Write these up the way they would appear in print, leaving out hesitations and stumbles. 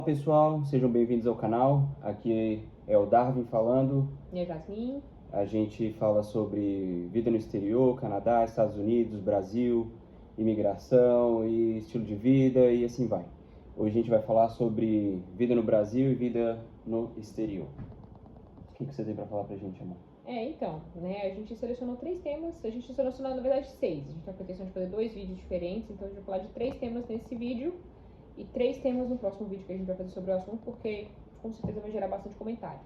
Olá pessoal, sejam bem-vindos ao canal. Aqui é o Darwin falando. E a Jasmine. A gente fala sobre vida no exterior, Canadá, Estados Unidos, Brasil, imigração e estilo de vida e assim vai. Hoje a gente vai falar sobre vida no Brasil e vida no exterior. O que você tem para falar pra gente, amor? Então, né, a gente selecionou 3 temas, a gente selecionou na verdade 6. A gente tá com a intenção de fazer 2 vídeos diferentes, então a gente vai falar de 3 temas nesse vídeo e 3 temas no próximo vídeo que a gente vai fazer sobre o assunto, porque com certeza vai gerar bastante comentário.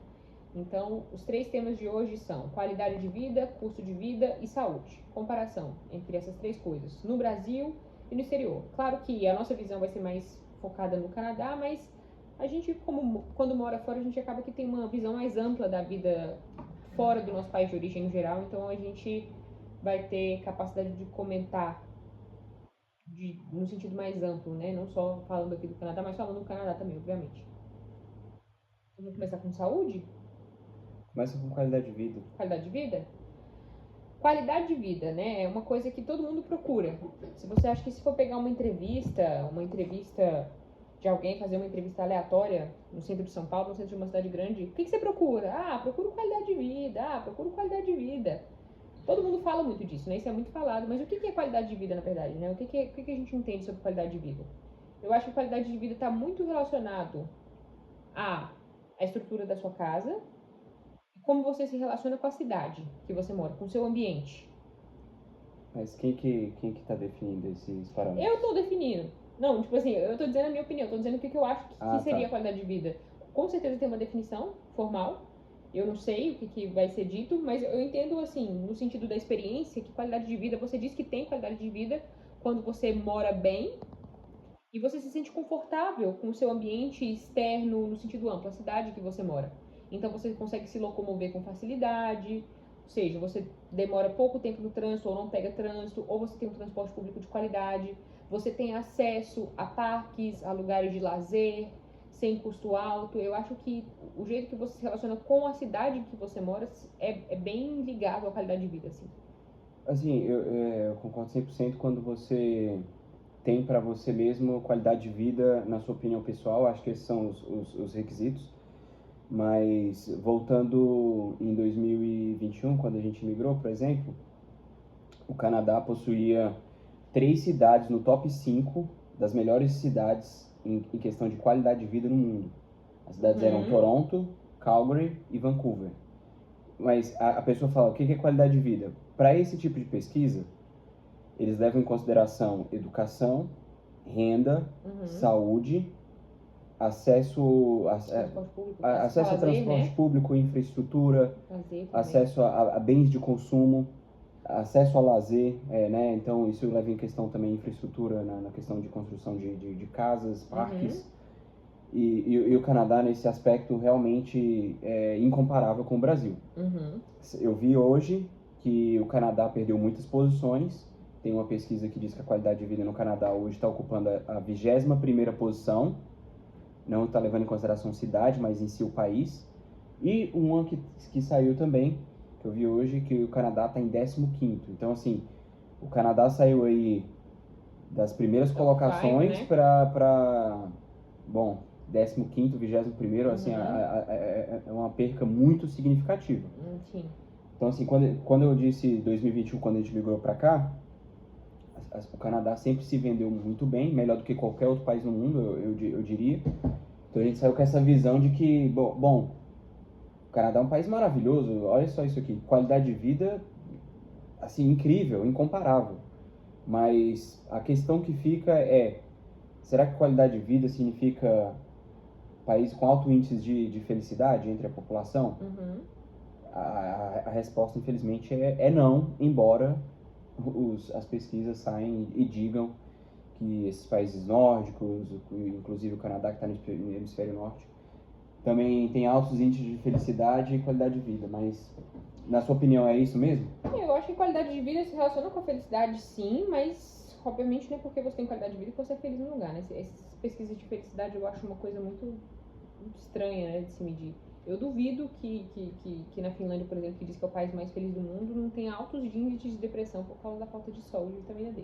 Então, os 3 temas de hoje são qualidade de vida, custo de vida e saúde. Comparação entre essas 3 coisas no Brasil e no exterior. Claro que a nossa visão vai ser mais focada no Canadá, mas a gente, como quando mora fora, a gente acaba que tem uma visão mais ampla da vida fora do nosso país de origem em geral, então a gente vai ter capacidade de comentar no sentido mais amplo, né? Não só falando aqui do Canadá, mas falando do Canadá também, obviamente. Vamos começar com saúde? Começa com qualidade de vida. Qualidade de vida? Qualidade de vida, né? É uma coisa que todo mundo procura. Se você acha que se for pegar uma entrevista de alguém, fazer uma entrevista aleatória no centro de São Paulo, no centro de uma cidade grande, o que você procura? Ah, procuro qualidade de vida. Ah, procuro qualidade de vida. Todo mundo fala muito disso, né? Isso é muito falado. Mas o que é qualidade de vida, na verdade, né? O que a gente entende sobre qualidade de vida? Eu acho que qualidade de vida está muito relacionado à estrutura da sua casa, como você se relaciona com a cidade que você mora, com o seu ambiente. Mas quem que tá definindo esses parâmetros? Eu tô definindo. Não, tipo assim, eu tô dizendo a minha opinião, tô dizendo o que eu acho que seria Tá. qualidade de vida. Com certeza tem uma definição formal. Eu não sei o que vai ser dito, mas eu entendo, assim, no sentido da experiência, que qualidade de vida, você diz que tem qualidade de vida quando você mora bem e você se sente confortável com o seu ambiente externo, no sentido amplo, a cidade que você mora. Então você consegue se locomover com facilidade, ou seja, você demora pouco tempo no trânsito ou não pega trânsito, ou você tem um transporte público de qualidade, você tem acesso a parques, a lugares de lazer, sem custo alto. Eu acho que o jeito que você se relaciona com a cidade que você mora é bem ligado à qualidade de vida, assim. Assim, eu concordo 100% quando você tem para você mesmo qualidade de vida, na sua opinião pessoal. Acho que esses são os requisitos. Mas voltando em 2021, quando a gente migrou, por exemplo, o Canadá possuía 3 cidades no top 5 das melhores cidades em questão de qualidade de vida no mundo. As cidades eram Toronto, Calgary e Vancouver. Mas a pessoa fala, o que é qualidade de vida? Para esse tipo de pesquisa, eles levam em consideração educação, renda, saúde, acesso a transporte público, infraestrutura, acesso a bens de consumo, acesso a lazer, né? Então isso leva em questão também infraestrutura na questão de construção de casas, parques. E o Canadá, nesse aspecto, realmente é incomparável com o Brasil. Eu vi hoje que o Canadá perdeu muitas posições. Tem uma pesquisa que diz que a qualidade de vida no Canadá hoje está ocupando a 21ª posição. Não está levando em consideração cidade, mas em si o país. E uma que saiu também, que eu vi hoje, que o Canadá está em 15º. Então, assim, o Canadá saiu aí das primeiras colocações para, bom, 15º, 21º, assim, é uma perca muito significativa. Sim. Então, assim, quando eu disse 2021, quando a gente migrou para cá, o Canadá sempre se vendeu muito bem, melhor do que qualquer outro país no mundo, eu diria. Então a gente saiu com essa visão de que, bom, o Canadá é um país maravilhoso, olha só isso aqui, qualidade de vida, assim, incrível, incomparável. Mas a questão que fica é, será que qualidade de vida significa país com alto índice de felicidade entre a população? A resposta, infelizmente, é não, embora as pesquisas saem e digam que esses países nórdicos, inclusive o Canadá, que está no hemisfério norte, também tem altos índices de felicidade e qualidade de vida. Mas, na sua opinião, é isso mesmo? Eu acho que qualidade de vida se relaciona com a felicidade, sim, mas obviamente não é porque você tem qualidade de vida que você é feliz no lugar, né? Essas pesquisas de felicidade eu acho uma coisa muito estranha, né, de se medir. Eu duvido que na Finlândia, por exemplo, que diz que é o país mais feliz do mundo, não tenha altos índices de depressão por causa da falta de sol e vitamina D.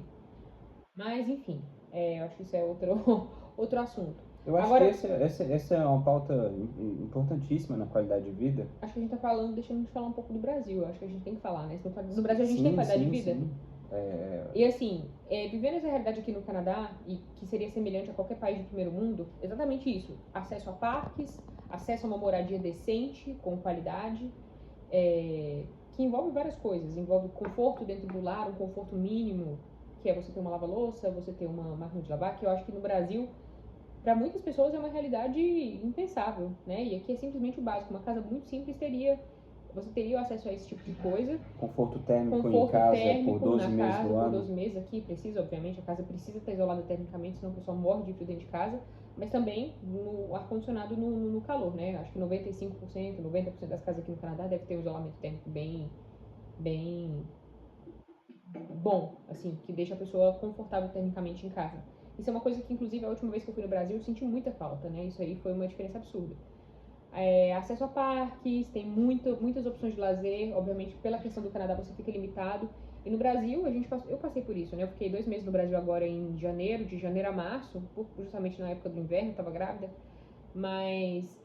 Mas, enfim, eu acho que isso é outro assunto. Eu acho Agora, que essa é uma pauta importantíssima na qualidade de vida. acho que a gente tá falando, deixando de falar um pouco do Brasil. Eu acho que a gente tem que falar, né? Do Brasil a gente tem Sim, qualidade de sim, vida. sim. É, E assim, vivendo essa realidade aqui no Canadá, e que seria semelhante a qualquer país do primeiro mundo, exatamente isso. Acesso a parques, acesso a uma moradia decente, com qualidade, que envolve várias coisas. Envolve conforto dentro do lar, um conforto mínimo, que é você ter uma lava-louça, você ter uma máquina de lavar, que eu acho que no Brasil, para muitas pessoas, é uma realidade impensável, né? E aqui é simplesmente o básico. Uma casa muito simples você teria acesso a esse tipo de coisa. conforto térmico em Conforto casa por térmico 12 na meses casa, do por ano. 12 meses aqui, obviamente, a casa precisa estar isolada termicamente, senão o pessoal morre de frio dentro de casa, mas também no ar-condicionado no calor, né? Acho que 95%, 90% das casas aqui no Canadá deve ter um isolamento térmico bem bom, assim, que deixa a pessoa confortável termicamente em casa. Isso é uma coisa que, inclusive, a última vez que eu fui no Brasil, eu senti muita falta, né? Isso aí foi uma diferença absurda. Acesso a parques, tem muitas opções de lazer, obviamente pela questão do Canadá você fica limitado. E no Brasil, eu passei por isso, né? Eu fiquei 2 meses no Brasil agora em janeiro, de janeiro a março, justamente na época do inverno, eu estava grávida. Mas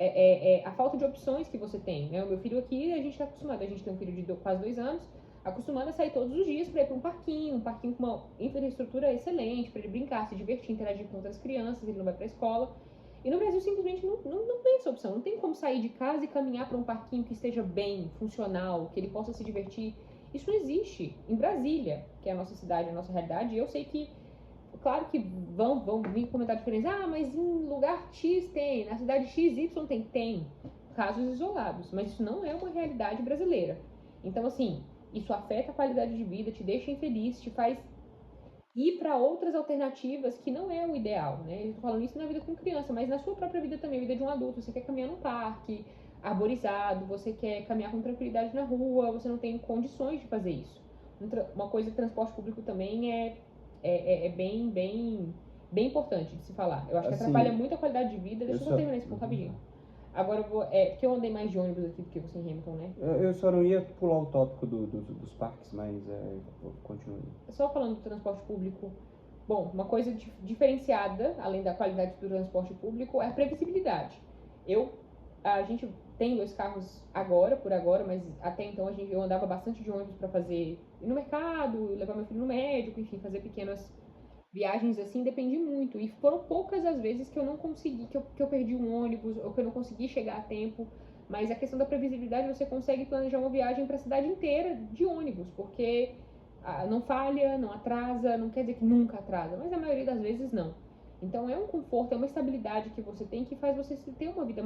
a falta de opções que você tem, né? O meu filho aqui, a gente está acostumado, a gente tem um filho de quase 2 anos, acostumado a sair todos os dias para ir para um parquinho com uma infraestrutura excelente, para ele brincar, se divertir, interagir com outras crianças, ele não vai para a escola. E no Brasil simplesmente não tem essa opção, não tem como sair de casa e caminhar para um parquinho que esteja bem, funcional, que ele possa se divertir. Isso não existe. Em Brasília, que é a nossa cidade, a nossa realidade, eu sei que, claro que vão vir comentar diferentes, mas em lugar X tem, na cidade XY tem casos isolados, mas isso não é uma realidade brasileira. Então, assim, isso afeta a qualidade de vida, te deixa infeliz, te faz ir para outras alternativas que não é o ideal, né? Eu tô falando isso na vida com criança, mas na sua própria vida também, a vida de um adulto. Você quer caminhar num parque arborizado, você quer caminhar com tranquilidade na rua, você não tem condições de fazer isso. Uma coisa, transporte público também é bem importante de se falar. Eu acho que atrapalha Assim, muito a qualidade de vida. Deixa eu só terminar esse ponto rapidinho. Agora porque eu andei mais de ônibus aqui do que você em Hamilton, né? eu só não ia pular o tópico dos parques, mas continue. Só falando do transporte público, bom, uma coisa diferenciada, além da qualidade do transporte público, é a previsibilidade. A gente tem 2 carros por agora, mas até então eu andava bastante de ônibus para ir no mercado, levar meu filho no médico, enfim, fazer pequenas viagens assim, depende muito. E foram poucas as vezes que eu não consegui, que eu perdi um ônibus, ou que eu não consegui chegar a tempo. Mas a questão da previsibilidade, você consegue planejar uma viagem para a cidade inteira de ônibus, porque não falha, não atrasa, não quer dizer que nunca atrasa, mas a maioria das vezes não. Então é um conforto, é uma estabilidade que você tem que faz você ter uma vida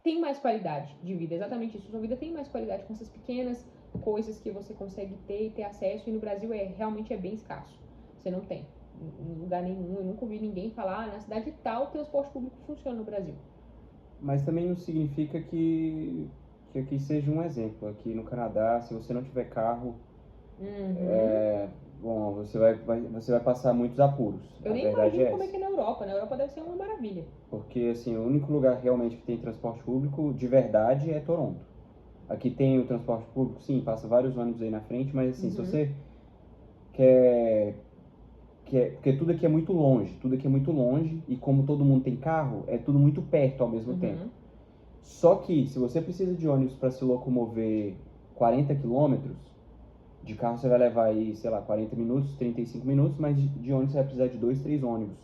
tem mais qualidade de vida, exatamente isso. Sua vida tem mais qualidade com essas pequenas coisas que você consegue ter e ter acesso, e no Brasil realmente é bem escasso. Você não tem em lugar nenhum. Eu nunca ouvi ninguém falar, na cidade tal, o transporte público funciona no Brasil. Mas também não significa que aqui seja um exemplo. Aqui no Canadá, se você não tiver carro, bom, você vai passar muitos apuros. Eu nem imagino como é que é na Europa. Na Europa deve ser uma maravilha. Porque, assim, o único lugar realmente que tem transporte público de verdade é Toronto. Aqui tem o transporte público, sim, passa vários ônibus aí na frente, mas, assim, se você porque tudo aqui é muito longe, e como todo mundo tem carro, é tudo muito perto ao mesmo tempo. Só que, se você precisa de ônibus para se locomover 40 quilômetros, de carro você vai levar aí, sei lá, 40 minutos, 35 minutos, mas de ônibus você vai precisar de 2, 3 ônibus.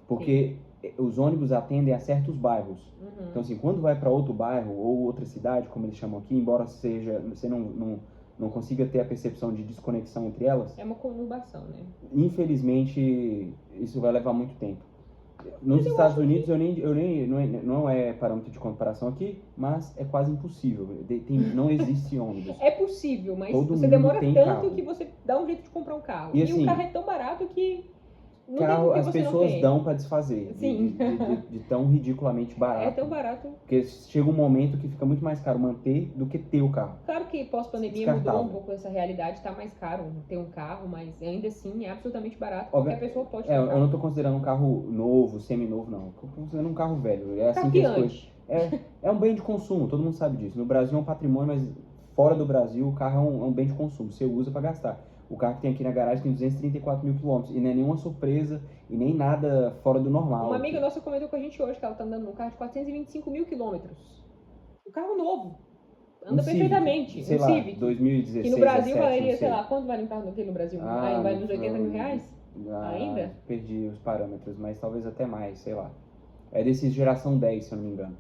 Porque os ônibus atendem a certos bairros. Então, assim, quando vai para outro bairro ou outra cidade, como eles chamam aqui, embora você não consiga ter a percepção de desconexão entre elas. É uma conurbação, né? Infelizmente, isso vai levar muito tempo. Nos Estados Unidos, não é parâmetro de comparação aqui, mas é quase impossível. Não existe ônibus. É possível, mas Todo você demora tanto carro. que você dá um jeito de comprar um carro. E assim, o carro é tão barato que não carro tem as você pessoas não tem. dão para desfazer. Sim. De tão ridiculamente barato. É tão barato. Porque chega um momento que fica muito mais caro manter do que ter o carro. Claro que pós-pandemia mudou um pouco essa realidade, tá mais caro ter um carro, mas ainda assim é absolutamente barato. Qualquer pessoa pode ter um carro. Eu não tô considerando um carro novo, semi-novo, não. Eu tô considerando um carro velho. É assim que as coisas. É um bem de consumo, todo mundo sabe disso. No Brasil é um patrimônio, mas fora do Brasil o carro é um bem de consumo. Você usa para gastar. O carro que tem aqui na garagem tem 234 mil quilômetros. E não é nenhuma surpresa e nem nada fora do normal. Uma amiga nossa comentou com a gente hoje que ela tá andando num carro de 425 mil quilômetros. O carro novo. Anda perfeitamente. Sei lá, Civic. 2016, que no Brasil 17, valeria, não sei lá, quanto vale um carro daquele no Brasil? Vale uns 80 mil reais? Ainda? Perdi os parâmetros, mas talvez até mais, sei lá. É desses geração 10, se eu não me engano.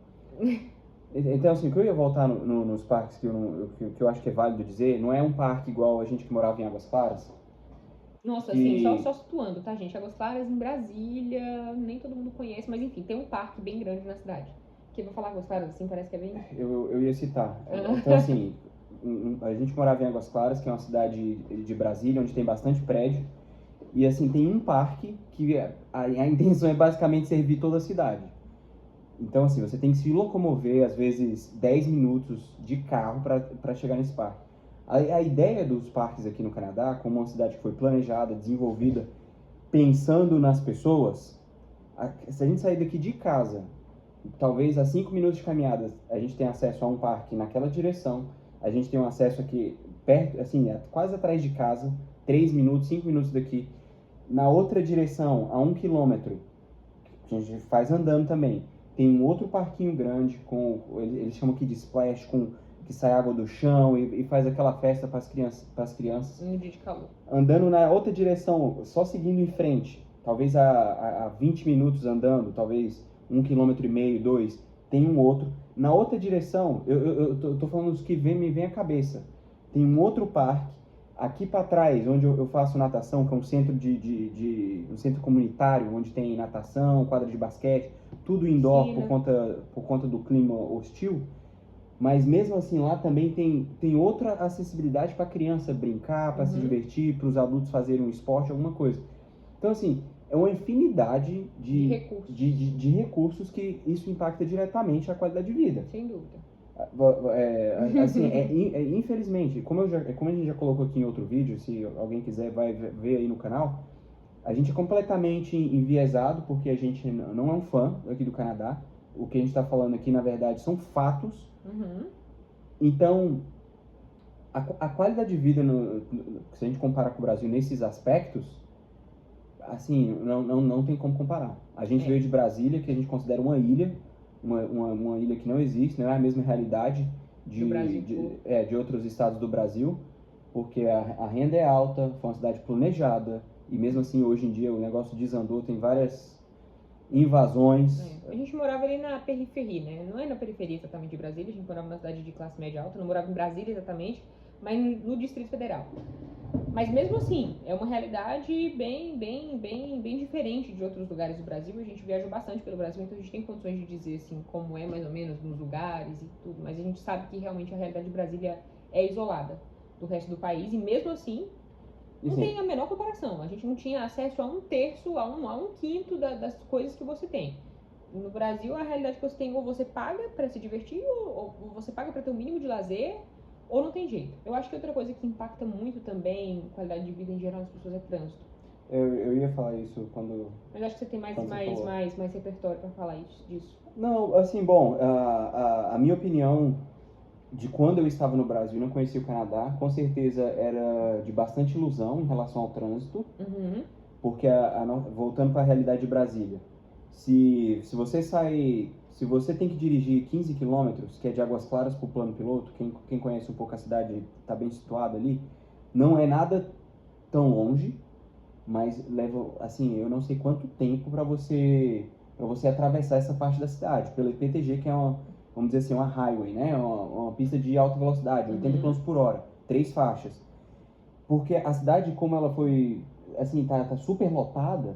Então, assim, o que eu ia voltar nos parques que eu acho que é válido dizer, não é um parque igual a gente que morava em Águas Claras. Nossa, assim, só situando, tá, gente? Águas Claras, em Brasília, nem todo mundo conhece, mas enfim, tem um parque bem grande na cidade. Que eu vou falar Águas Claras, assim, parece que é bem... Eu ia citar. Então, assim, a gente morava em Águas Claras, que é uma cidade de Brasília, onde tem bastante prédio. E, assim, tem um parque que a intenção é basicamente servir toda a cidade. Então, assim, você tem que se locomover, às vezes, 10 minutos de carro para chegar nesse parque. A ideia dos parques aqui no Canadá, como uma cidade que foi planejada, desenvolvida, pensando nas pessoas, se a gente sair daqui de casa, talvez a 5 minutos de caminhada, a gente tem acesso a um parque naquela direção, a gente tem um acesso aqui perto, assim, quase atrás de casa, 3 minutos, 5 minutos daqui. Na outra direção, a 1 quilômetro, a gente faz andando também. Tem um outro parquinho grande, eles chamam aqui de splash, que sai água do chão e faz aquela festa para as crianças. Um dia de calor. Andando na outra direção, só seguindo em frente, talvez a 20 minutos andando, talvez 1,5 km, 2, tem um outro. Na outra direção, eu tô falando dos que me vem à cabeça. Tem um outro parque, aqui para trás, onde eu faço natação, que é um centro um centro comunitário, onde tem natação, quadra de basquete, tudo indoor por conta do clima hostil. Mas mesmo assim lá também tem outra acessibilidade para a criança brincar, para se divertir, para os adultos fazerem um esporte, alguma coisa. Então, assim, é uma infinidade de recursos que isso impacta diretamente a qualidade de vida. Sem dúvida. Assim, infelizmente, como a gente já colocou aqui em outro vídeo, se alguém quiser vai ver aí no canal, a gente é completamente enviesado porque a gente não é um fã aqui do Canadá. O que a gente está falando aqui, na verdade, são fatos. Então, a qualidade de vida, se a gente comparar com o Brasil nesses aspectos, assim, não tem como comparar. A gente veio de Brasília, que a gente considera uma ilha, uma ilha que não existe, não é a mesma realidade de outros estados do Brasil, porque a renda é alta, foi uma cidade planejada, e mesmo assim, hoje em dia, o negócio desandou, tem várias invasões. A gente morava ali na periferia, né? Não é na periferia exatamente de Brasília, a gente morava numa cidade de classe média alta, não morava em Brasília exatamente, mas no Distrito Federal. Mas mesmo assim, é uma realidade bem diferente de outros lugares do Brasil. A gente viaja bastante pelo Brasil, então a gente tem condições de dizer assim como é mais ou menos nos lugares e tudo, mas a gente sabe que realmente a realidade de Brasília é isolada do resto do país, e mesmo assim não tem a menor comparação. A gente não tinha acesso a 1/3, a um quinto das coisas que você tem. No Brasil, a realidade que você tem, ou você paga para se divertir, ou você paga para ter um mínimo de lazer, ou não tem jeito. Eu acho que outra coisa que impacta muito também qualidade de vida em geral das pessoas é trânsito. Eu ia falar isso quando... Mas acho que você tem mais repertório para falar disso. Não, assim, bom, a minha opinião de quando eu estava no Brasil e não conhecia o Canadá, com certeza era de bastante ilusão em relação ao trânsito, porque voltando para a realidade de Brasília, se você tem que dirigir 15 quilômetros, que é de Águas Claras para o Plano Piloto, quem conhece um pouco a cidade está bem situado ali, não é nada tão longe, mas leva, assim, eu não sei quanto tempo para você atravessar essa parte da cidade, pelo IPTG, que é vamos dizer assim, uma highway, né? Uma pista de alta velocidade, 80 km por hora, 3 faixas. Porque a cidade, como ela foi, assim, tá super lotada,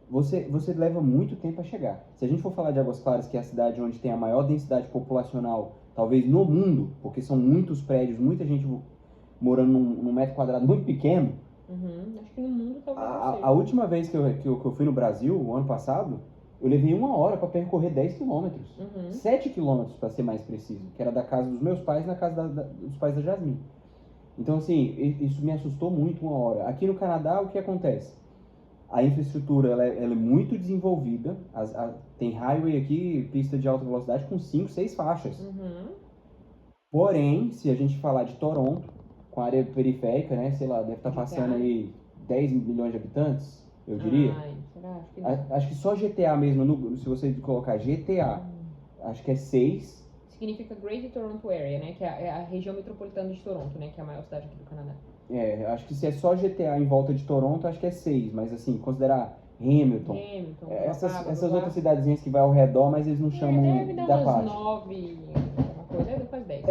você leva muito tempo a chegar. Se a gente for falar de Águas Claras, que é a cidade onde tem a maior densidade populacional, talvez no mundo, porque são muitos prédios, muita gente morando num metro quadrado muito pequeno. Acho que no mundo talvez a última vez que eu fui no Brasil, o ano passado, eu levei 1 hora para percorrer 10 quilômetros. 7 quilômetros, para ser mais preciso, que era da casa dos meus pais na casa dos pais da Jasmine. Então, assim, isso me assustou muito 1 hora. Aqui no Canadá, o que acontece? A infraestrutura ela é muito desenvolvida. Tem highway aqui, pista de alta velocidade com 5, 6 faixas. Porém, se a gente falar de Toronto, com a área periférica, né? Sei lá, deve estar passando aí 10 milhões de habitantes, eu diria. Ai, será? Acho que não. Acho que só GTA mesmo, se você colocar GTA, acho que é 6. Significa Greater Toronto Area, né? Que é a região metropolitana de Toronto, né? Que é a maior cidade aqui do Canadá. Acho que se é só GTA em volta de Toronto, acho que é 6. Mas assim, considerar Hamilton, essas outras cidadezinhas que vai ao redor, mas eles não chamam deve dar da umas parte. 9, alguma coisa, deve dar quase 10.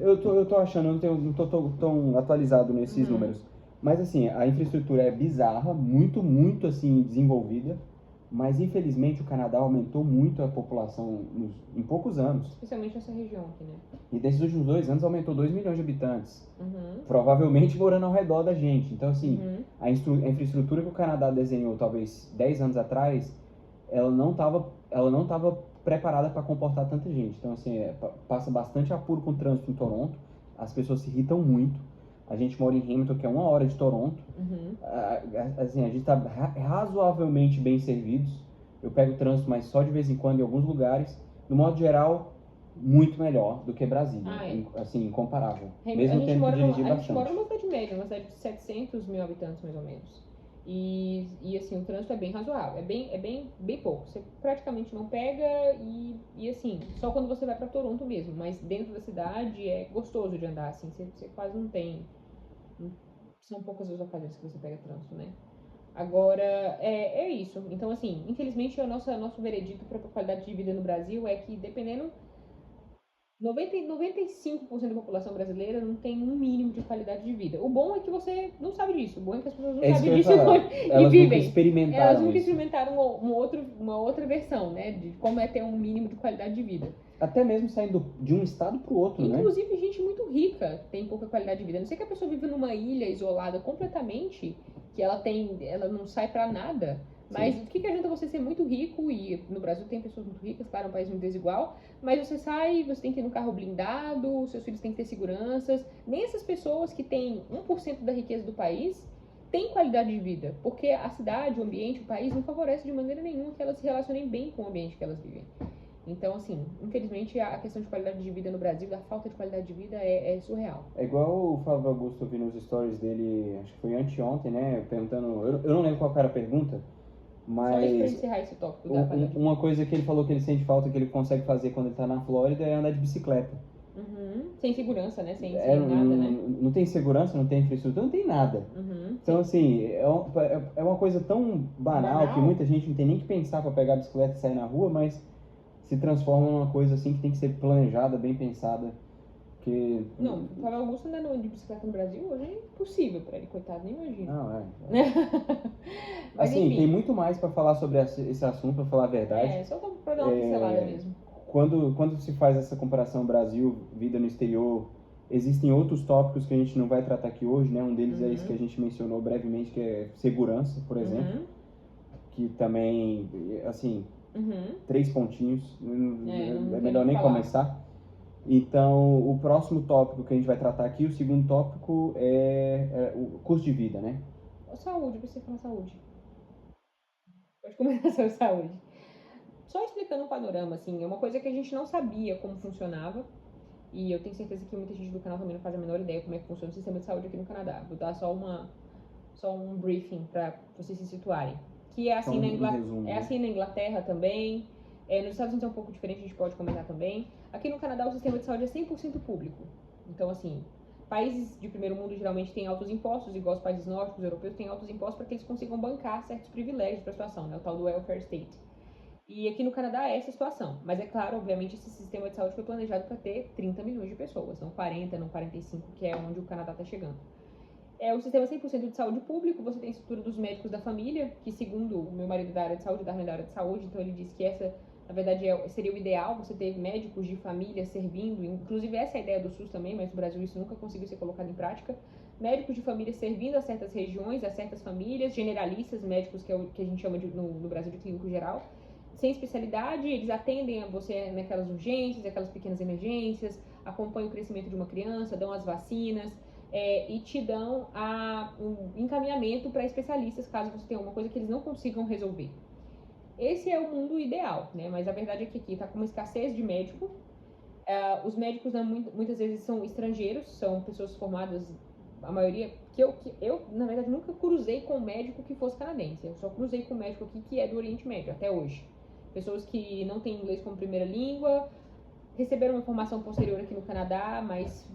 Eu tô achando, não tô tão atualizado nesses números. Mas assim, a infraestrutura é bizarra, muito, muito assim, desenvolvida. Mas infelizmente o Canadá aumentou muito a população em poucos anos. Especialmente nessa região aqui, né? E desses últimos 2 anos aumentou 2 milhões de habitantes. Provavelmente morando ao redor da gente. Então assim, a infraestrutura que o Canadá desenhou talvez 10 anos atrás, ela não estava preparada para comportar tanta gente. Então assim, passa bastante apuro com o trânsito em Toronto. As pessoas se irritam muito. A gente mora em Hamilton, que é 1 hora de Toronto. Assim, a gente está razoavelmente bem servidos. Eu pego trânsito, mas só de vez em quando em alguns lugares. No modo geral, muito melhor do que Brasília. Assim, incomparável. Mesmo tendo que dirigir bastante. A gente mora numa cidade média, uma cidade de 700 mil habitantes, mais ou menos. E assim, o trânsito é bem razoável. É bem pouco. Você praticamente não pega e assim, só quando você vai para Toronto mesmo. Mas dentro da cidade é gostoso de andar, assim. Você quase não tem... São poucas as ocasiões que você pega trânsito, né? Agora, é isso. Então, assim, infelizmente, nosso veredito para a qualidade de vida no Brasil é que, dependendo, 95% da população brasileira não tem um mínimo de qualidade de vida. O bom é que você não sabe disso. O bom é que as pessoas não sabem disso e vivem. Elas nunca experimentaram uma outra versão, né? De como é ter um mínimo de qualidade de vida. Até mesmo saindo de um estado para o outro, né? Inclusive, gente muito rica tem pouca qualidade de vida. A não sei que a pessoa vive numa ilha isolada completamente, que ela não sai pra nada. Mas o que adianta você ser muito rico, e no Brasil tem pessoas muito ricas, claro, é um país muito desigual, mas você sai, você tem que ir num carro blindado, seus filhos têm que ter seguranças. Nem essas pessoas que têm 1% da riqueza do país têm qualidade de vida, porque a cidade, o ambiente, o país não favorece de maneira nenhuma que elas se relacionem bem com o ambiente que elas vivem. Então, assim, infelizmente a questão de qualidade de vida no Brasil, da falta de qualidade de vida é surreal. É igual o Flávio Augusto, eu vi nos stories dele, acho que foi anteontem, né, perguntando, eu não lembro qual era a pergunta, mas... Só isso pra encerrar esse tópico da qualidade de vida. Uma coisa que ele falou que ele sente falta, que ele consegue fazer quando ele tá na Flórida, é andar de bicicleta. Sem segurança, né, sem nada, né? Não tem segurança, não tem infraestrutura, não tem nada. Então, assim, é uma coisa tão banal que muita gente não tem nem que pensar para pegar a bicicleta e sair na rua, mas se transforma numa coisa assim que tem que ser planejada, bem pensada. Que... Não, o Flávio Augusto andando de bicicleta no Brasil hoje é impossível para ele, coitado, nem imagino. Não, Mas, assim, enfim, tem muito mais para falar sobre esse assunto, para falar a verdade. Só para dar uma pincelada mesmo. Quando se faz essa comparação Brasil, vida no exterior, existem outros tópicos que a gente não vai tratar aqui hoje, né? Um deles é esse que a gente mencionou brevemente, que é segurança, por exemplo. Que também, assim, 3 pontinhos, é melhor nem começar. Então, o próximo tópico que a gente vai tratar aqui, o segundo tópico, é o custo de vida, né? Saúde, você fala saúde. Pode começar sobre saúde. Só explicando um panorama, assim, é uma coisa que a gente não sabia como funcionava. E eu tenho certeza que muita gente do canal também não faz a menor ideia como é que funciona o sistema de saúde aqui no Canadá. Vou dar só um briefing para vocês se situarem. Que é assim, na Inglaterra também. Nos Estados Unidos é um pouco diferente, a gente pode comentar também. Aqui no Canadá o sistema de saúde é 100% público. Então, assim, países de primeiro mundo geralmente têm altos impostos, igual os países nórdicos, europeus têm altos impostos para que eles consigam bancar certos privilégios para a situação, né? O tal do welfare state. E aqui no Canadá é essa a situação. Mas é claro, obviamente, esse sistema de saúde foi planejado para ter 30 milhões de pessoas, não 40, não 45, que é onde o Canadá está chegando. É o sistema 100% de saúde público, você tem a estrutura dos médicos da família, que segundo o meu marido da área de saúde, da área de saúde, então ele disse que essa, na verdade, seria o ideal, você ter médicos de família servindo, inclusive essa é a ideia do SUS também, mas no Brasil isso nunca conseguiu ser colocado em prática, médicos de família servindo a certas regiões, a certas famílias, generalistas, médicos que é o que a gente chama no Brasil de clínico geral, sem especialidade, eles atendem a você naquelas urgências, aquelas pequenas emergências, acompanham o crescimento de uma criança, dão as vacinas, e te dão um encaminhamento para especialistas caso você tenha alguma coisa que eles não consigam resolver. Esse é o mundo ideal, né? Mas a verdade é que aqui está com uma escassez de médico Os médicos, né, muitas vezes são estrangeiros, são pessoas formadas, a maioria, que eu, na verdade, nunca cruzei com um médico que fosse canadense. Eu só cruzei com um médico aqui que é do Oriente Médio, até hoje. Pessoas que não têm inglês como primeira língua, receberam uma formação posterior aqui no Canadá, mas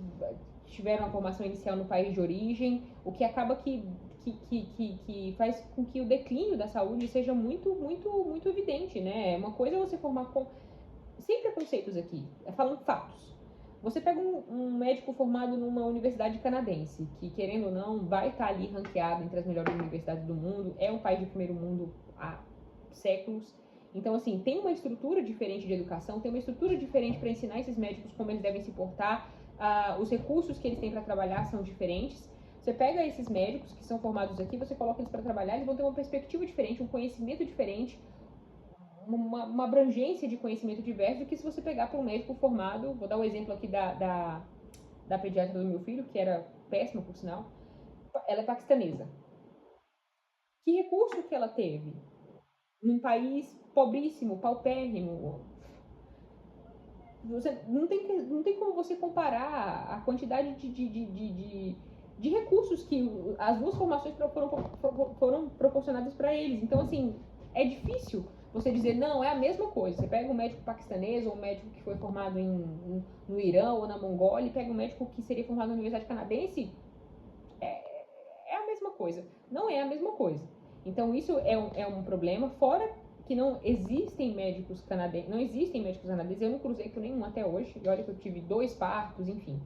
tiveram uma formação inicial no país de origem, o que acaba que faz com que o declínio da saúde seja muito evidente, né? Uma coisa é você formar com... Sem preconceitos aqui, falando fatos. Você pega um médico formado numa universidade canadense, que querendo ou não, vai estar ali ranqueado entre as melhores universidades do mundo, é um país de primeiro mundo há séculos. Então, assim, tem uma estrutura diferente de educação, tem uma estrutura diferente para ensinar esses médicos como eles devem se portar, os recursos que eles têm para trabalhar são diferentes. Você pega esses médicos que são formados aqui, você coloca eles para trabalhar, eles vão ter uma perspectiva diferente, um conhecimento diferente, uma abrangência de conhecimento diverso do que se você pegar para um médico formado. Vou dar o exemplo aqui da pediatra do meu filho, que era péssima, por sinal. Ela é paquistanesa. Que recurso que ela teve? Num país pobríssimo, paupérrimo. Você, não tem como você comparar a quantidade de recursos que as duas formações foram proporcionadas para eles. Então, assim, é difícil você dizer, não, é a mesma coisa. Você pega um médico paquistanês ou um médico que foi formado no Irã ou na Mongólia e pega um médico que seria formado na Universidade Canadense, é a mesma coisa. Não é a mesma coisa. Então, isso é um problema, fora que não existem médicos canadenses, eu não cruzei com nenhum até hoje, e olha que eu tive 2 partos, enfim.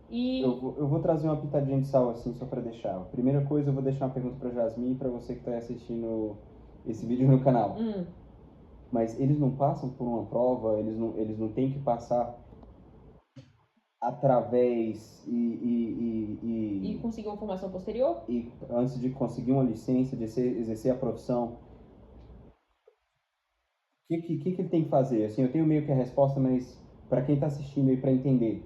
E... Eu vou trazer uma pitadinha de sal assim, só para deixar. A primeira coisa, eu vou deixar uma pergunta para Jasmine e para você que está assistindo esse vídeo no canal. Mas eles não passam por uma prova, eles não têm que passar através e conseguir uma formação posterior? E antes de conseguir uma licença, de exercer a profissão, o que ele tem que fazer? Assim, eu tenho meio que a resposta, mas para quem está assistindo aí para entender,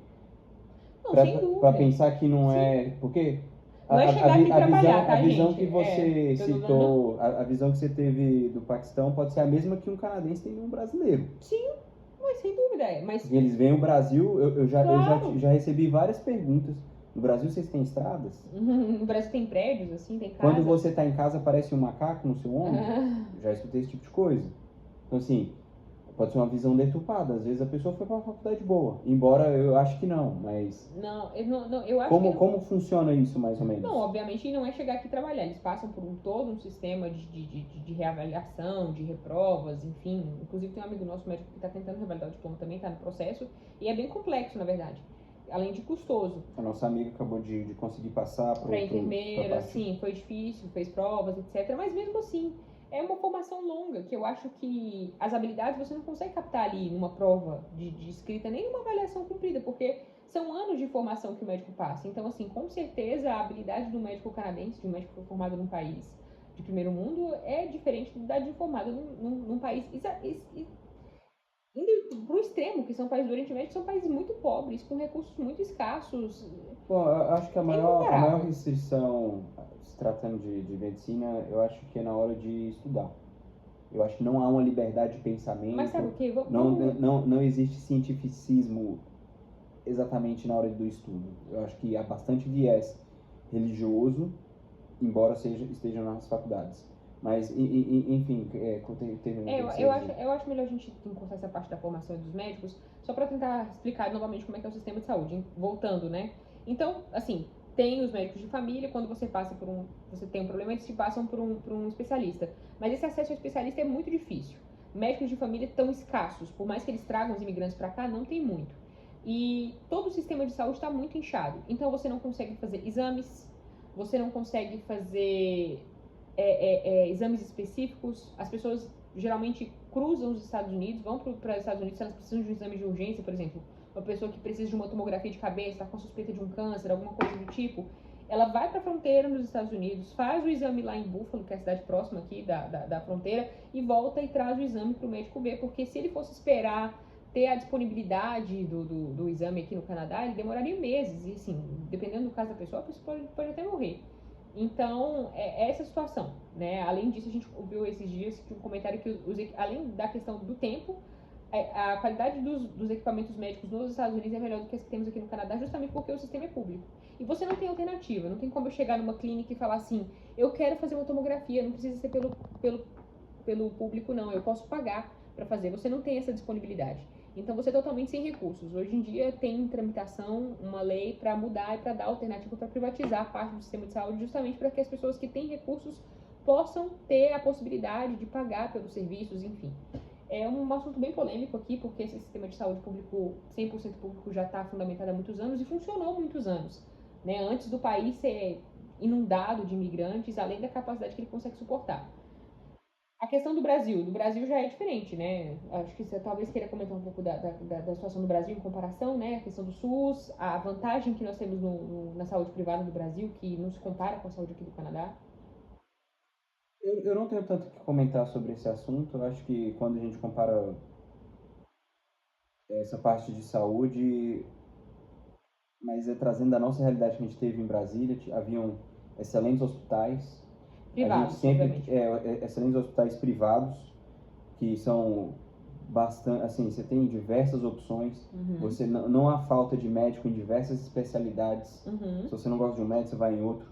para pensar que não é, porque não é chegar aqui e trabalhar, tá, a visão gente? que você citou, a visão que você teve do Paquistão pode ser a mesma que um canadense tem um brasileiro. Sim, mas sem dúvida é. Mas... Eles veem o Brasil, eu claro. já recebi várias perguntas. No Brasil vocês têm estradas? No Brasil tem prédios, assim, tem casas. Quando você está em casa aparece um macaco no seu ombro? Já escutei esse tipo de coisa. Então, assim, pode ser uma visão deturpada. Às vezes a pessoa foi para uma faculdade boa. Embora eu acho que não, mas... Não, eu acho que... Como funciona isso, mais ou menos? Não, obviamente não é chegar aqui e trabalhar. Eles passam por todo um sistema de reavaliação, de reprovas, enfim. Inclusive tem um amigo nosso médico que está tentando revalidar o diploma também, está no processo. E é bem complexo, na verdade. Além de custoso. A nossa amiga acabou de conseguir passar para enfermeira, sim, foi difícil, fez provas, etc. Mas mesmo assim, é uma formação longa, que eu acho que as habilidades você não consegue captar ali numa prova de escrita, nem numa avaliação cumprida, porque são anos de formação que o médico passa. Então, assim, com certeza a habilidade do médico canadense, de um médico formado num país de primeiro mundo, é diferente da habilidade formada num país... indo pro extremo, que são países do Oriente Médio, que são países muito pobres, com recursos muito escassos. Bom, eu acho que a maior restrição, se tratando de medicina, eu acho que é na hora de estudar. Eu acho que não há uma liberdade de pensamento. Mas sabe o que? Não existe cientificismo exatamente na hora do estudo. Eu acho que há bastante viés religioso, embora esteja nas faculdades. Mas, enfim, eu acho melhor a gente encurtar essa parte da formação dos médicos, só para tentar explicar novamente como é que é o sistema de saúde, voltando, né? Então, assim, tem os médicos de família, quando você passa você tem um problema, eles te passam por um especialista. Mas esse acesso ao especialista é muito difícil. Médicos de família estão escassos, por mais que eles tragam os imigrantes para cá, não tem muito. E todo o sistema de saúde está muito inchado. Então você não consegue fazer exames, você não consegue fazer exames específicos. As pessoas geralmente cruzam os Estados Unidos, vão para os Estados Unidos se elas precisam de um exame de urgência, por exemplo. Uma pessoa que precisa de uma tomografia de cabeça, está com suspeita de um câncer, alguma coisa do tipo, ela vai para a fronteira nos Estados Unidos, faz o exame lá em Buffalo, que é a cidade próxima aqui da fronteira, e volta e traz o exame para o médico ver, porque se ele fosse esperar ter a disponibilidade do exame aqui no Canadá, ele demoraria meses, e assim, dependendo do caso da pessoa, a pessoa pode até morrer. Então, é essa situação, né? Além disso, a gente ouviu esses dias um comentário que, além da questão do tempo, a qualidade dos equipamentos médicos nos Estados Unidos é melhor do que as que temos aqui no Canadá, justamente porque o sistema é público. E você não tem alternativa, não tem como eu chegar numa clínica e falar assim, eu quero fazer uma tomografia, não precisa ser pelo público não, eu posso pagar para fazer, você não tem essa disponibilidade. Então você é totalmente sem recursos. Hoje em dia tem em tramitação uma lei para mudar e para dar alternativa para privatizar parte do sistema de saúde, justamente para que as pessoas que têm recursos possam ter a possibilidade de pagar pelos serviços, enfim. É um assunto bem polêmico aqui, porque esse sistema de saúde público, 100% público, já está fundamentado há muitos anos e funcionou há muitos anos. Né? Antes do país ser inundado de imigrantes, além da capacidade que ele consegue suportar. A questão do Brasil já é diferente, né? Acho que você talvez queira comentar um pouco da situação do Brasil em comparação, né? A questão do SUS, a vantagem que nós temos na saúde privada do Brasil, que não se compara com a saúde aqui do Canadá. Eu não tenho tanto o que comentar sobre esse assunto. Eu acho que quando a gente compara essa parte de saúde, mas trazendo da nossa realidade que a gente teve em Brasília, haviam excelentes hospitais. Privados, a gente sempre obviamente. Excelentes hospitais privados que são bastante, assim, você tem diversas opções. Você não há falta de médico em diversas especialidades. Se você não gosta de um médico, você vai em outro.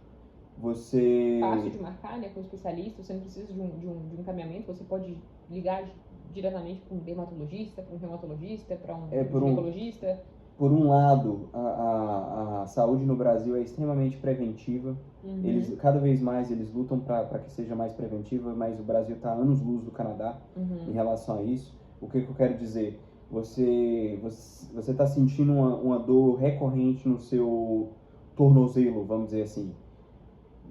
Fácil de marcar, né, com um especialista, você não precisa de um encaminhamento, você pode ligar diretamente para um dermatologista, para um reumatologista, para um ginecologista. Por um lado, a saúde no Brasil é extremamente preventiva. Eles, cada vez mais eles lutam para que seja mais preventiva, mas o Brasil está anos-luz do Canadá em relação a isso. O que eu quero dizer? Você está sentindo uma dor recorrente no seu tornozelo, vamos dizer assim.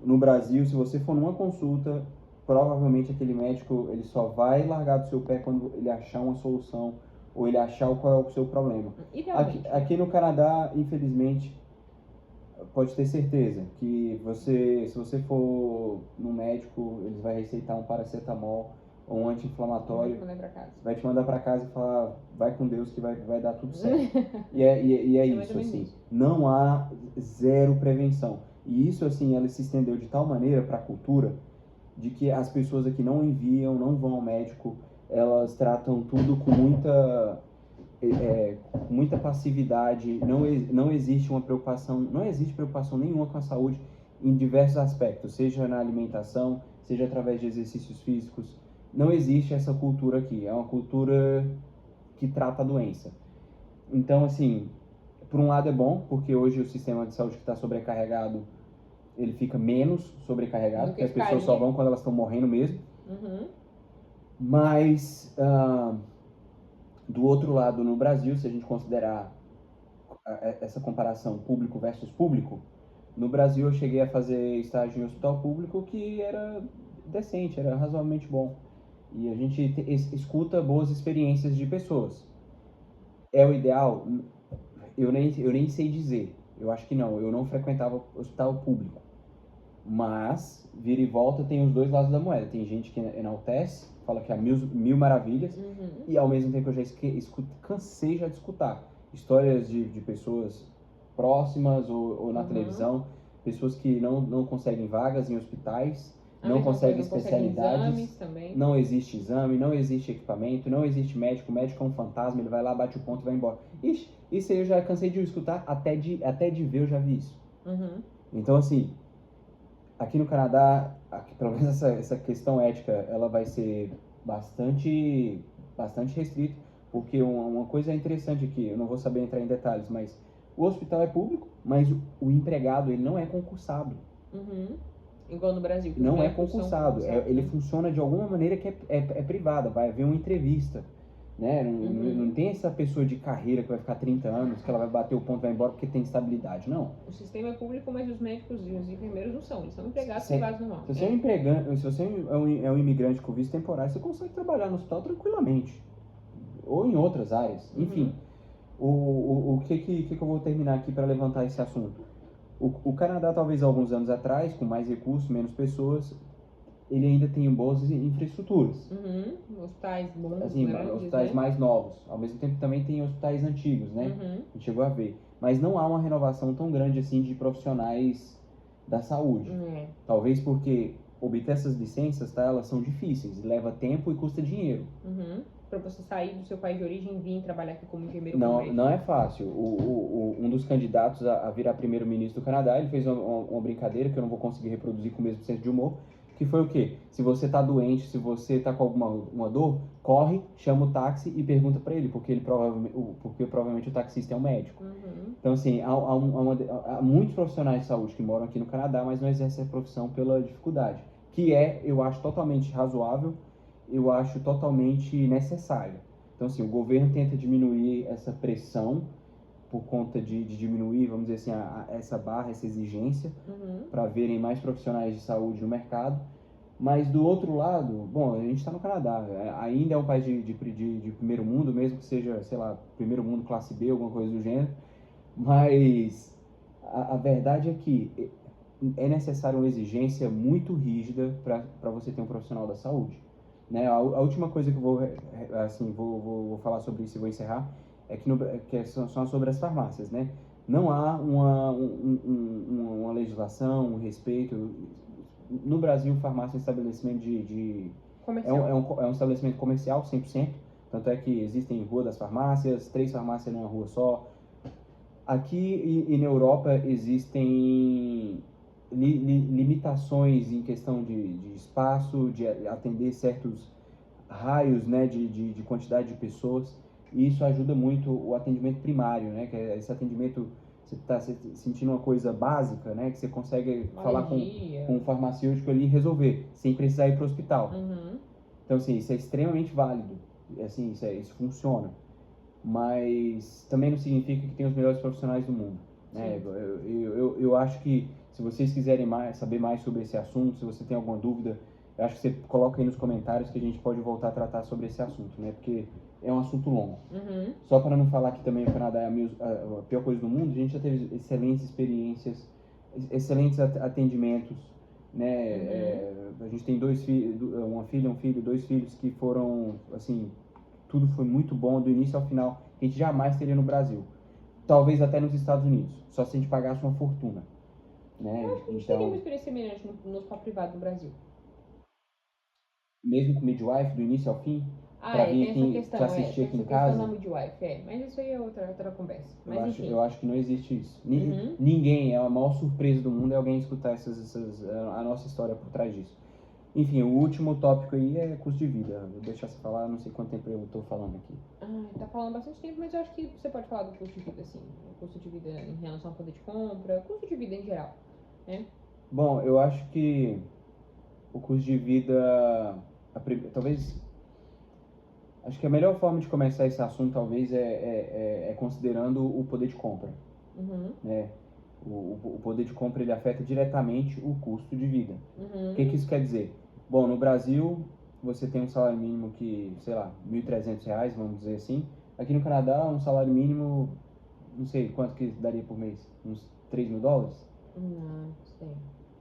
No Brasil, se você for numa consulta, provavelmente aquele médico ele só vai largar do seu pé quando ele achar uma solução ou ele achar qual é o seu problema. Aqui no Canadá, infelizmente, pode ter certeza que se você for no médico, eles vão receitar um paracetamol ou um anti-inflamatório, vai te mandar para casa e falar, vai com Deus que vai dar tudo certo. e é isso, assim, não há zero prevenção. E isso, assim, ela se estendeu de tal maneira para a cultura de que as pessoas aqui não enviam, não vão ao médico, elas tratam tudo com muita passividade, não existe uma preocupação, não existe preocupação nenhuma com a saúde em diversos aspectos, seja na alimentação, seja através de exercícios físicos. Não existe essa cultura aqui, é uma cultura que trata a doença. Então, assim, por um lado é bom, porque hoje o sistema de saúde que está sobrecarregado, ele fica menos sobrecarregado, porque as pessoas só vão quando elas estão morrendo mesmo. Mas, do outro lado, no Brasil, se a gente considerar essa comparação público versus público, no Brasil eu cheguei a fazer estágio em hospital público que era decente, era razoavelmente bom. E a gente escuta boas experiências de pessoas. É o ideal? Eu nem sei dizer. Eu acho que não. Eu não frequentava hospital público. Mas, vira e volta, tem os dois lados da moeda. Tem gente que enaltece, fala que há mil maravilhas. E ao mesmo tempo eu já cansei já de escutar histórias de pessoas próximas ou na televisão. Pessoas que não conseguem vagas em hospitais. Não consegue especialidades, não existe exame, não existe equipamento, não existe médico, o médico é um fantasma, ele vai lá, bate o ponto e vai embora. Ixi, isso aí eu já cansei de escutar, até de ver eu já vi isso. Então, assim, aqui no Canadá, pelo menos essa questão ética, ela vai ser bastante restrita, porque uma coisa interessante aqui, eu não vou saber entrar em detalhes, mas o hospital é público, mas o empregado, ele não é concursado. Igual no Brasil. Não é concursado. Ele funciona de alguma maneira que é privada. Vai haver uma entrevista. Né? Não tem essa pessoa de carreira que vai ficar 30 anos, que ela vai bater o ponto e vai embora porque tem estabilidade. Não. O sistema é público, mas os médicos e os enfermeiros não são. Eles são empregados privados normal. Se você é um imigrante com visto temporário, você consegue trabalhar no hospital tranquilamente. Ou em outras áreas. Enfim. O que eu vou terminar aqui para levantar esse assunto? O Canadá, talvez alguns anos atrás, com mais recursos, menos pessoas, ele ainda tem boas infraestruturas. Hospitais bons, assim, grandes, hospitais, né? mais novos. Ao mesmo tempo também tem hospitais antigos, né? A gente chegou a ver. Mas não há uma renovação tão grande assim de profissionais da saúde. Talvez porque obter essas licenças, tá, elas são difíceis, leva tempo e custa dinheiro. para você sair do seu país de origem e vir trabalhar aqui como enfermeiro? Não é fácil. Um dos candidatos a virar primeiro-ministro do Canadá, ele fez uma brincadeira que eu não vou conseguir reproduzir com o mesmo senso de humor, que foi o quê? Se você tá doente, se você tá com uma dor, corre, chama o táxi e pergunta para ele, porque provavelmente o taxista é um médico. Uhum. Então, assim, há muitos profissionais de saúde que moram aqui no Canadá, mas não exercem a profissão pela dificuldade, que eu acho totalmente razoável, eu acho totalmente necessário. Então, assim, o governo tenta diminuir essa pressão por conta de diminuir, vamos dizer assim, essa barra, essa exigência, para verem mais profissionais de saúde no mercado. Mas, do outro lado, bom, a gente está no Canadá, ainda é um país de primeiro mundo, mesmo que seja, sei lá, primeiro mundo classe B, alguma coisa do gênero, mas a verdade é que é necessária uma exigência muito rígida para você ter um profissional da saúde. Né? A última coisa que eu vou falar sobre isso e vou encerrar são sobre as farmácias. Né? Não há uma legislação, um respeito. No Brasil, farmácia é um estabelecimento Comercial. é um estabelecimento comercial 100%. Tanto é que existem Rua das Farmácias, 3 farmácias numa rua só. Aqui e na Europa existem limitações em questão de espaço, de atender certos raios, né, de quantidade de pessoas, e isso ajuda muito o atendimento primário, né, que é esse atendimento, você está sentindo uma coisa básica, né, que você consegue falar com um farmacêutico ali e resolver, sem precisar ir para o hospital. Então, assim, isso é extremamente válido, assim, isso funciona. Mas também não significa que tem os melhores profissionais do mundo. Né? Eu acho que se vocês quiserem saber mais sobre esse assunto, se você tem alguma dúvida, eu acho que você coloca aí nos comentários que a gente pode voltar a tratar sobre esse assunto, né? Porque é um assunto longo. Só para não falar que também o Canadá é a pior coisa do mundo, a gente já teve excelentes experiências, excelentes atendimentos, né? A gente tem uma filha, um filho, 2 filhos que foram, assim, tudo foi muito bom do início ao final, que a gente jamais teria no Brasil. Talvez até nos Estados Unidos, só se a gente pagasse uma fortuna. Né? Eu acho que a gente teria uma experiência semelhante no hospital privado no Brasil. Mesmo com midwife, do início ao fim? Pra vir aqui te assistir aqui em casa? Questão da midwife, mas isso aí é outra conversa. Mas eu acho que não existe isso. Ninguém, a maior surpresa do mundo é alguém escutar a nossa história por trás disso. Enfim, o último tópico aí é custo de vida. Vou deixar você falar, não sei quanto tempo eu tô falando aqui. Tá falando bastante tempo, mas eu acho que você pode falar do custo de vida, assim. O custo de vida em relação ao poder de compra, custo de vida em geral, né? Bom, eu acho que o custo de vida, talvez, acho que a melhor forma de começar esse assunto, talvez, é considerando o poder de compra. Né? O poder de compra, ele afeta diretamente o custo de vida. O que isso quer dizer? Bom, no Brasil, você tem um salário mínimo que, sei lá, R$1.300, vamos dizer assim. Aqui no Canadá, um salário mínimo, não sei quanto que daria por mês, uns $3.000? Não sei.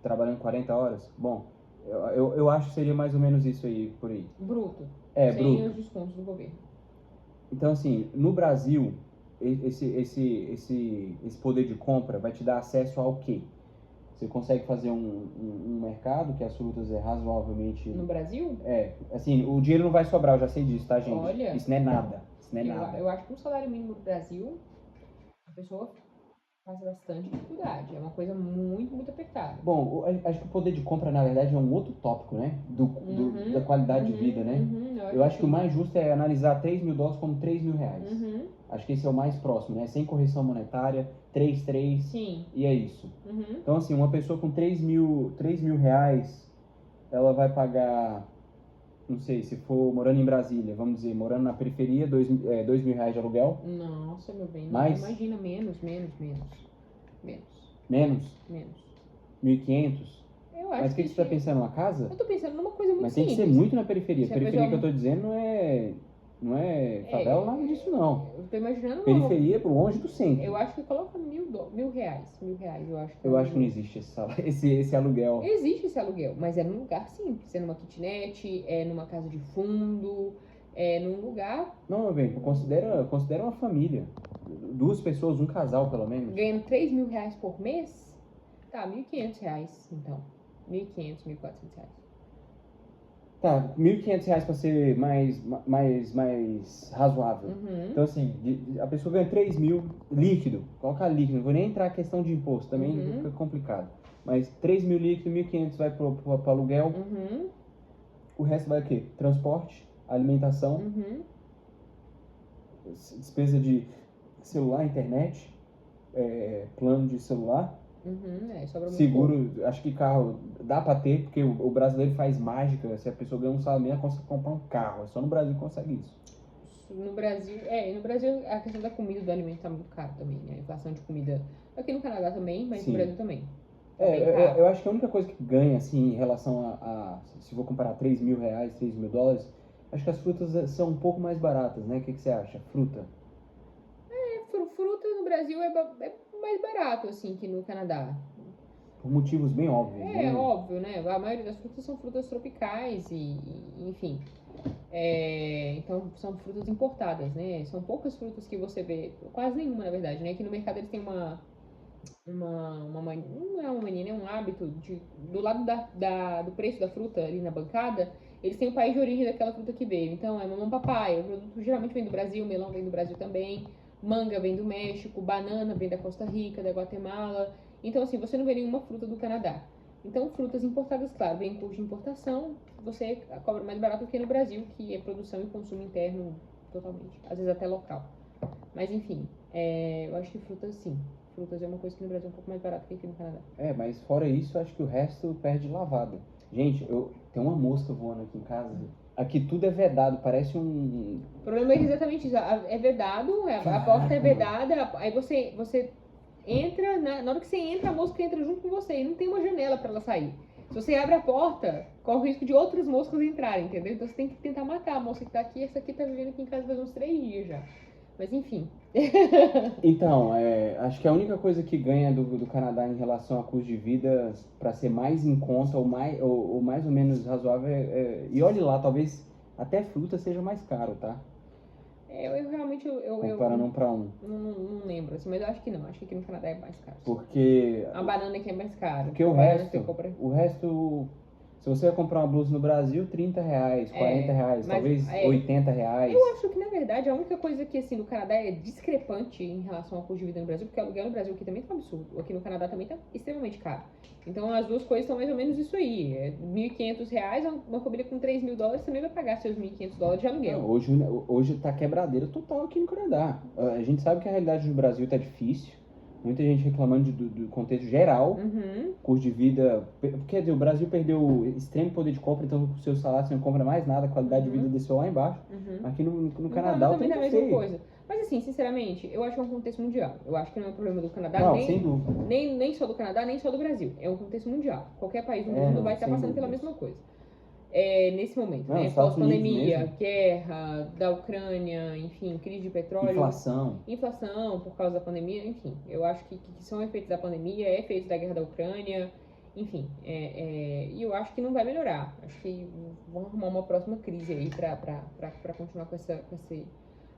Trabalhando 40 horas? Bom, eu acho que seria mais ou menos isso aí, por aí. Bruto. Sem bruto. Os descontos do governo. Então, assim, no Brasil, esse poder de compra vai te dar acesso ao quê? Você consegue fazer um mercado que as frutas é razoavelmente... No Brasil? Assim, o dinheiro não vai sobrar, eu já sei disso, tá, gente? Olha, isso não é nada, isso não é nada. Eu acho que um salário mínimo no Brasil, a pessoa faz bastante dificuldade, é uma coisa muito, muito apertada. Bom, acho que o poder de compra, na verdade, é um outro tópico, né? Da qualidade de vida, né? Eu acho que o mais justo é analisar $3.000 como R$3.000. Acho que esse é o mais próximo, né? Sem correção monetária, 3. Sim. E é isso. Então, assim, uma pessoa com R$3.000, ela vai pagar, não sei, se for morando em Brasília, vamos dizer, morando na periferia, R$2.000 de aluguel. Nossa, meu bem, mais? Imagina, menos. Menos? 1.500? Eu acho. Mas o que você está pensando, uma casa? Eu tô pensando numa coisa muito simples. Mas tem que ser muito na periferia. Periferia que eu tô dizendo não é favela, nada disso não. Eu tô imaginando... Periferia é longe do centro. Eu acho que coloca R$1.000, eu acho. Eu acho que não existe esse aluguel. Existe esse aluguel, mas é num lugar simples. É numa kitnet, é numa casa de fundo, é num lugar... Não, meu bem, considera uma família. 2 pessoas, um casal pelo menos. Ganhando R$3.000 por mês? Tá, R$1.500 então. R$1.500, R$1.400. Tá, R$ 1.500 para ser mais razoável. Então, assim, a pessoa ganha 3 mil líquido. Colocar líquido, não vou nem entrar a questão de imposto, também fica complicado. Mas 3 mil líquido, 1.500 vai para o aluguel. O resto vai o quê? Transporte, alimentação, despesa de celular, internet, plano de celular. Sobra muito Seguro, acho que carro dá pra ter, porque o brasileiro faz mágica. Se a pessoa ganha um salário mínimo, ela consegue comprar um carro. Só no Brasil que consegue isso. No Brasil, a questão da comida e do alimento tá muito caro também, né? A inflação de comida aqui no Canadá também, mas Sim. no Brasil também. Tá bem caro. Eu acho que a única coisa que ganha, assim, em relação se for comparar R$ 3.000, $3.000, acho que as frutas são um pouco mais baratas, né? O que você acha? Fruta? Fruta no Brasil é mais barato, assim, que no Canadá. Por motivos bem óbvios, né? É óbvio, né? A maioria das frutas são frutas tropicais enfim. Então são frutas importadas, né? São poucas frutas que você vê, quase nenhuma na verdade, né? Aqui no mercado eles têm não é uma mania, é um hábito do lado do preço da fruta ali na bancada, eles têm o país de origem daquela fruta que veio. Então é mamão papai, o produto geralmente vem do Brasil, melão vem do Brasil também, manga vem do México, banana vem da Costa Rica, da Guatemala. Então assim, você não vê nenhuma fruta do Canadá. Então frutas importadas, claro, vem custo de importação, você cobra mais barato do que no Brasil, que é produção e consumo interno totalmente, às vezes até local. Mas enfim, eu acho que frutas sim. Frutas é uma coisa que no Brasil é um pouco mais barato que aqui no Canadá. Mas fora isso, acho que o resto perde lavada. Gente, tem uma mosca voando aqui em casa. Aqui tudo é vedado, parece um... O problema é exatamente isso. É vedado, a porta é vedada, aí você entra, na hora que você entra, a mosca entra junto com você e não tem uma janela para ela sair. Se você abre a porta, corre o risco de outras moscas entrarem, entendeu? Então você tem que tentar matar a mosca que tá aqui. Essa aqui tá vivendo aqui em casa faz uns 3 dias já. Mas enfim. Então, acho que a única coisa que ganha do Canadá em relação a custo de vida, para ser mais em conta ou mais ou menos razoável, e olhe lá, talvez até fruta seja mais caro, tá? Eu realmente Comparando um para um. Não lembro, assim, mas eu acho que não. Acho que aqui no Canadá é mais caro. Porque... A banana aqui é mais cara. Porque o resto, se você vai comprar uma blusa no Brasil, R$30, R$40, talvez R$80. Eu acho que, na verdade, a única coisa que, assim, no Canadá é discrepante em relação ao custo de vida no Brasil, porque o aluguel no Brasil aqui também tá um absurdo. Aqui no Canadá também tá extremamente caro. Então, as duas coisas são mais ou menos isso aí. R$1.500, uma família com $3.000 também vai pagar seus $1.500 de aluguel. Não, hoje tá quebradeira total aqui no Canadá. A gente sabe que a realidade no Brasil tá difícil. Muita gente reclamando do contexto geral, custo de vida. Quer dizer, o Brasil perdeu extremo poder de compra, então com o seu salário você não compra mais nada, a qualidade de vida desceu lá embaixo. Aqui no Canadá também tá é a mesma coisa. Mas assim, sinceramente, eu acho que é um contexto mundial. Eu acho que não é um problema do Canadá, não, sem dúvida. Nem só do Canadá, nem só do Brasil. É um contexto mundial. Qualquer país do mundo vai estar passando pela mesma coisa. Nesse momento, né? Pós-pandemia, guerra da Ucrânia, enfim, crise de petróleo. Inflação por causa da pandemia, enfim. Eu acho que são efeitos da pandemia, efeitos da guerra da Ucrânia, enfim. E eu acho que não vai melhorar. Acho que vão arrumar uma próxima crise aí pra continuar com esse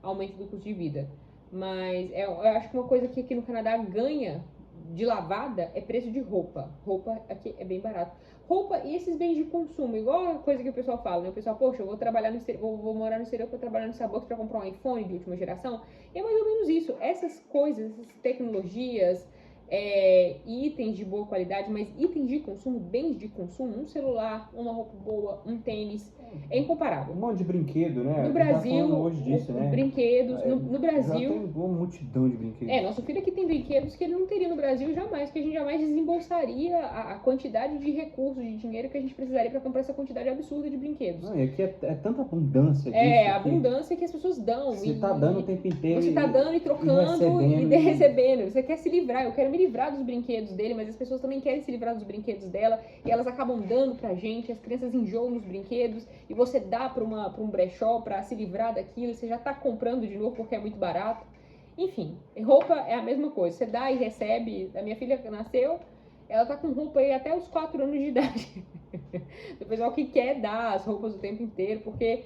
aumento do custo de vida. Mas eu acho que uma coisa que aqui no Canadá ganha de lavada é preço de roupa. Roupa aqui é bem barato. Roupa e esses bens de consumo, igual a coisa que o pessoal fala, né? O pessoal, poxa, eu vou trabalhar no exterior, vou morar no exterior para trabalhar no Starbucks para comprar um iPhone de última geração. E é mais ou menos isso. Essas coisas, essas tecnologias, itens de boa qualidade, mas itens de consumo, bens de consumo, um celular, uma roupa boa, um tênis, é incomparável. Um monte de brinquedo, né? No Brasil, hoje disso, né? Brinquedos, no Brasil... Já tem uma multidão de brinquedos. Nosso filho aqui tem brinquedos que ele não teria no Brasil jamais, que a gente jamais desembolsaria a quantidade de recursos, de dinheiro que a gente precisaria para comprar essa quantidade absurda de brinquedos. Não, e aqui é tanta abundância disso. Abundância que as pessoas dão. Você tá dando o tempo inteiro. Você tá dando e trocando e recebendo. Você quer se livrar, eu quero me livrar dos brinquedos dele, mas as pessoas também querem se livrar dos brinquedos dela, e elas acabam dando pra gente, as crianças enjoam nos brinquedos, e você dá pra um brechó pra se livrar daquilo, você já tá comprando de novo porque é muito barato. Enfim, roupa é a mesma coisa, você dá e recebe. A minha filha nasceu, ela tá com roupa aí até os 4 anos de idade. O pessoal que quer dar as roupas o tempo inteiro, porque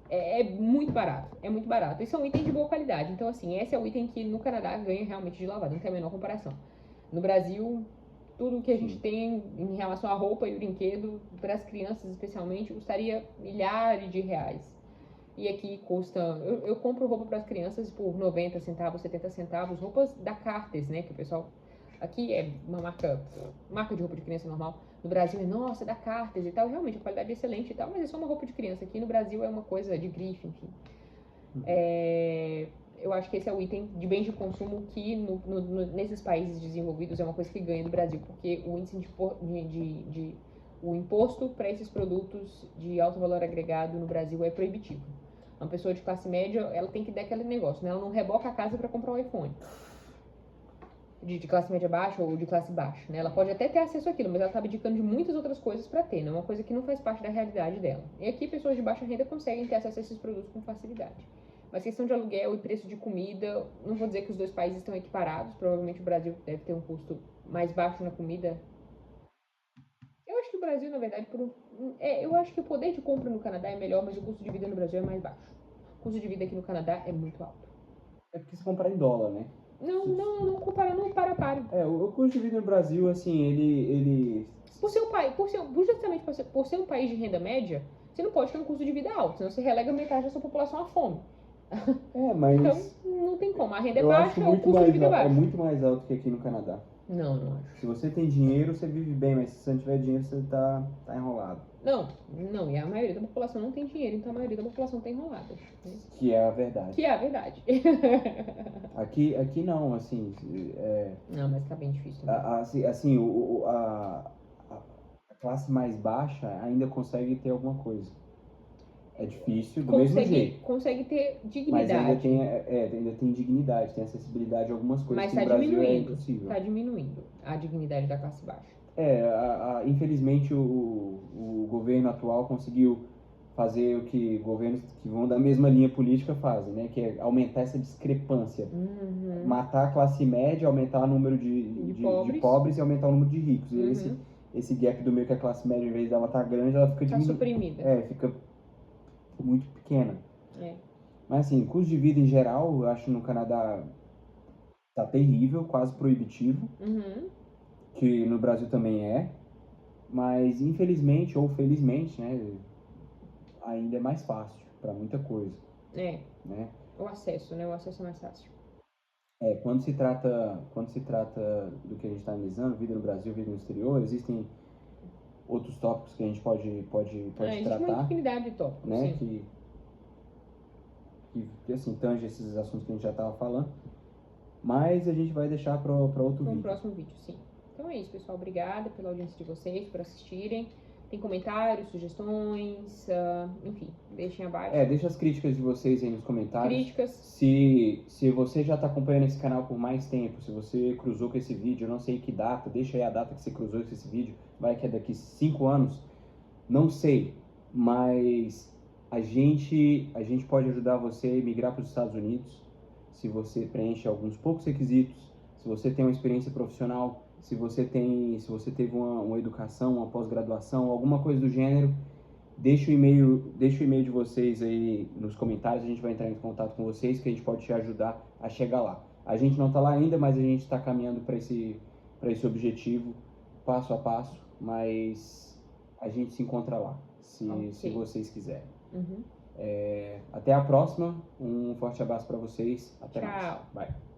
é muito barato, é muito barato. E são itens de boa qualidade, então assim, esse é o item que no Canadá ganha realmente de lavada, não tem a menor comparação. No Brasil, tudo que a gente Sim. tem em relação à roupa e brinquedo, para as crianças especialmente, custaria milhares de reais. E aqui custa. Eu compro roupa para as crianças por 90 centavos, 70 centavos, roupas da Cartes, né? Que o pessoal. Aqui é uma marca de roupa de criança normal. No Brasil é, nossa, é da Cartes e tal. Realmente a qualidade é excelente e tal, mas é só uma roupa de criança. Aqui no Brasil é uma coisa de grife, enfim. Eu acho que esse é o item de bens de consumo que nesses países desenvolvidos é uma coisa que ganha do Brasil, porque o índice o imposto para esses produtos de alto valor agregado no Brasil é proibitivo. Uma pessoa de classe média, ela tem que dar aquele negócio, né? Ela não reboca a casa para comprar um iPhone. De classe média baixa ou de classe baixa, né? Ela pode até ter acesso àquilo, mas ela está abdicando de muitas outras coisas para ter, né? Uma coisa que não faz parte da realidade dela. E aqui pessoas de baixa renda conseguem ter acesso a esses produtos com facilidade. Mas questão de aluguel e preço de comida, não vou dizer que os dois países estão equiparados, provavelmente o Brasil deve ter um custo mais baixo na comida. Eu acho que o Brasil, na verdade, eu acho que o poder de compra no Canadá é melhor, mas o custo de vida no Brasil é mais baixo. O custo de vida aqui no Canadá é muito alto. É porque você comprar em dólar, né? Não compara, não para. O custo de vida no Brasil, assim, ele... Justamente por ser um país de renda média, você não pode ter um custo de vida alto, senão você relega metade da sua população à fome. mas... Então, não tem como. A renda é eu acho baixa, o custo de vida é baixo. é muito mais alto que aqui no Canadá. Não acho. Se você tem dinheiro, você vive bem, mas se você não tiver dinheiro, você tá enrolado. Não, e a maioria da população não tem dinheiro, então a maioria da população tá enrolada. Né? Que é a verdade. Que é a verdade. Aqui não, assim... Não, mas tá bem difícil. Assim, a classe mais baixa ainda consegue ter alguma coisa. É difícil, do mesmo jeito. Consegue ter Mas dignidade. ainda tem dignidade, tem acessibilidade a algumas coisas Mas que no Brasil é impossível. Tá diminuindo a dignidade da classe baixa. Infelizmente o governo atual conseguiu fazer o que governos que vão da mesma linha política fazem, né? Que é aumentar essa discrepância. Matar a classe média, aumentar o número de pobres e aumentar o número de ricos. E esse gap do meio que a classe média, em vez dela estar grande, ela fica diminuindo. Suprimida. Fica muito pequena. Mas assim, custo de vida em geral, eu acho que no Canadá tá terrível, quase proibitivo. Que no Brasil também é. Mas infelizmente ou felizmente, né, ainda é mais fácil para muita coisa. Né? O acesso, né? O acesso é mais fácil. Quando se trata do que a gente está analisando, vida no Brasil, vida no exterior, existem outros tópicos que a gente pode tratar. Existe uma infinidade de tópicos, né? Sim. Que assim, tange esses assuntos que a gente já estava falando. Mas a gente vai deixar para outro vídeo. Um próximo vídeo, sim. Então é isso, pessoal. Obrigada pela audiência de vocês, por assistirem. Tem comentários, sugestões, enfim, deixem abaixo. Deixa as críticas de vocês aí nos comentários. Críticas. Se você já está acompanhando esse canal por mais tempo, se você cruzou com esse vídeo, eu não sei que data, deixa aí a data que você cruzou com esse vídeo, vai que é daqui 5 anos, não sei, mas a gente pode ajudar você a migrar para os Estados Unidos, se você preenche alguns poucos requisitos, se você tem uma experiência profissional, se você teve uma educação, uma pós-graduação, alguma coisa do gênero, deixa o e-mail de vocês aí nos comentários, a gente vai entrar em contato com vocês, que a gente pode te ajudar a chegar lá. A gente não está lá ainda, mas a gente está caminhando para esse objetivo, passo a passo, mas a gente se encontra lá, se vocês quiserem. Até a próxima, um forte abraço para vocês, até mais. Tchau. Bye.